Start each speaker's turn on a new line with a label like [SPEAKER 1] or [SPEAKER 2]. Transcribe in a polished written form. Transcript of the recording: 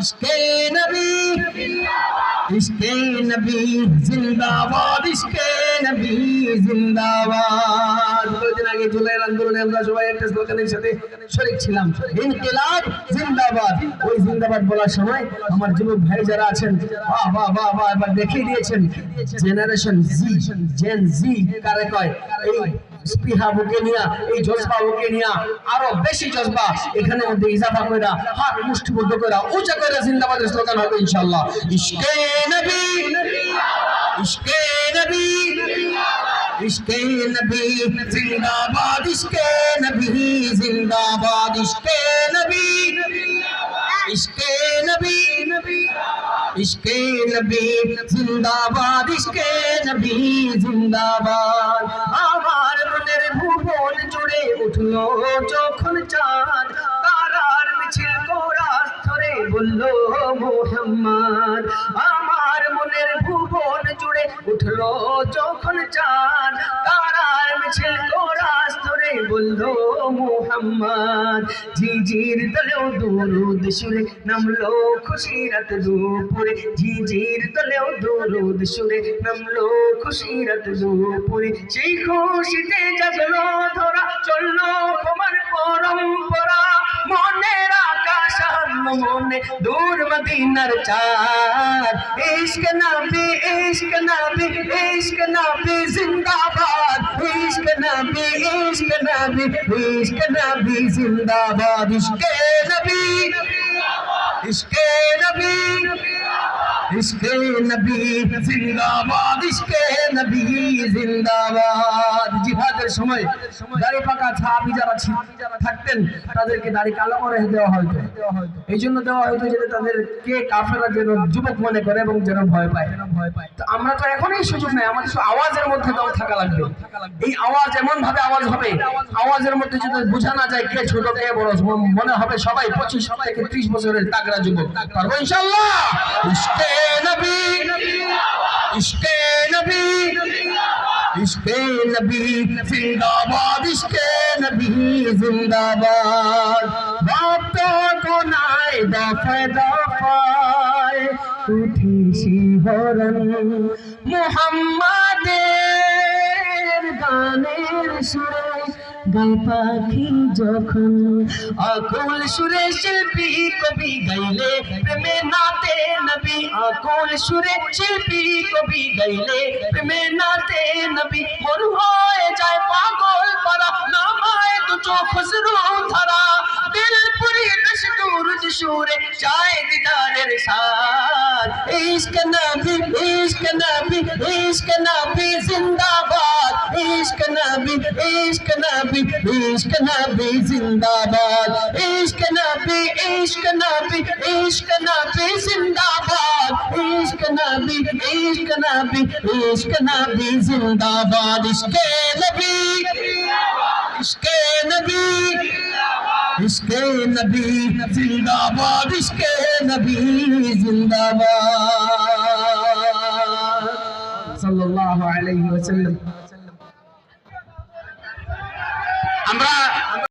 [SPEAKER 1] ইশকে নবী ইশকে নবী জিন্দাবাদ, ইশকে নবী জিন্দাবাদ। দুদিন আগে জুলাইয়ের আন্দোলনে আমরা সবাই একটা স্লোগানের সাথে শরীক ছিলাম, ইনকিলাব জিন্দাবাদ। ওই জিন্দাবাদ বলার সময় আমার যুবক ভাই যারা আছেন বাহ বাহ বাহ বাহ এবার দেখিয়ে দিয়েছেন জেনারেশন জি, জেন জি কারে কয়। এই স্পৃহা বুকে নিয়া, এই জজবা বুকে নিয়া আরো বেশি জজবা এখানে মধ্যে ইজাফা কইরা হাত মুষ্টিবদ্ধ কইরা উঁচা কইরা জিন্দাবাদের স্লোগান হবে ইনশাআল্লাহ। ইশকে নবী ইশকে নবী ইশকে নবী জিন্দাবাদ, ইশকে নবী জিন্দাবাদ, ইশকে নবী ইশকে নবী ইশকে নবী জিন্দাবাদ, ইশকে নবী জিন্দাবাদ। আমার মনের ভুবন জুড়ে উঠলো যখন চাঁদ, তারার মিছিল কোরাস ধরে বলল মুহাম্মদ। আমার মনের ভুবন জুড়ে উঠলো যখন চাঁদ, তারার মিছিল কোরাস ধরে বলল মুহাম্মদ। ঝিঝির তলেও দুরুদ সুরে নামলো খুশিরাত দুপুরে, ঝিঝির তলেও দুরুদ সুরে নামলো খুশিরাত দুপুরে। সেই খুশিতে জাগলো ধরা, চললো তোমার পরম্পরা, মনের আকাশ আনলো মনে দূর মদিনার চাঁদ। ইশক নবী ইশক নবী ইশক নবী জিন্দাবাদ, ইশক নবী ইশক নবী ইশক নবী জিন্দাবাদ, ইশকে নবী ইশকে নবী ইশকে নবী জিন্দাবাদ, ইশকে নবী জিন্দাবাদ। জিহাদের সময় দাড়ি পাকা সাহাবী যারা থাকতেন তাদেরকে দাড়ি কালো করে দেওয়া হয়তো, এই জন্য দেওয়া হয়তো যাতে তাদেরকে কাফেররা যেন যুবক মনে করে এবং যেন ভয় পায়। তো আমরা তো এখন এই সুযোগ নেই, আমাদের আওয়াজের মধ্যে দম থাকা লাগবে। এই আওয়াজ এমন ভাবে আওয়াজ হবে, আওয়াজের মধ্যে যদি বোঝা না যায় কে ছোট কে বড়, মনে হবে সবাই 25 থেকে 30 বছরের তাগড়া যুবক। পারবো ইনশাআল্লাহ। ইশকে নবী ইশকে নবী ইশকে নবী জিন্দাবাদ, ইশকে নবী জিন্দাবাদ। ভক্ত কোনায় দফায় দফায় উঠে শিহরণ, মুহাম্মাদের গানের সুরে গায় পাখি যখন, আকুল সুরে শিল্পী কবি গাইলে প্রেমে নাতে নবী, আকুল সুরে শিল্পী কবি গাইলে প্রেমে নাতে নবী। মন হয়ে যায় পাগল পারা, নামায় দু চোখ খুশরু ধারা, দিল পুরি দশ দূর সুরে চায় দিদারের সাথ। ইশক নবী ইশক নবী ইশক নবী জিন্দাবাদ, ইশক নবী ইশক নবী ইশক নবী জিন্দাবাদ, ইশক নবী ইশক নবী ইশক নবী জিন্দাবাদ, ইশক নবী ইশক নবী ইশক নবী জিন্দাবাদ, ইশকে নবী ইশকে নবী ইশকে নবী জিন্দাবাদ, ইশকে নবী জিন্দাবাদ। সাল্লাল্লাহু আলাইহি ওয়াসাল্লাম।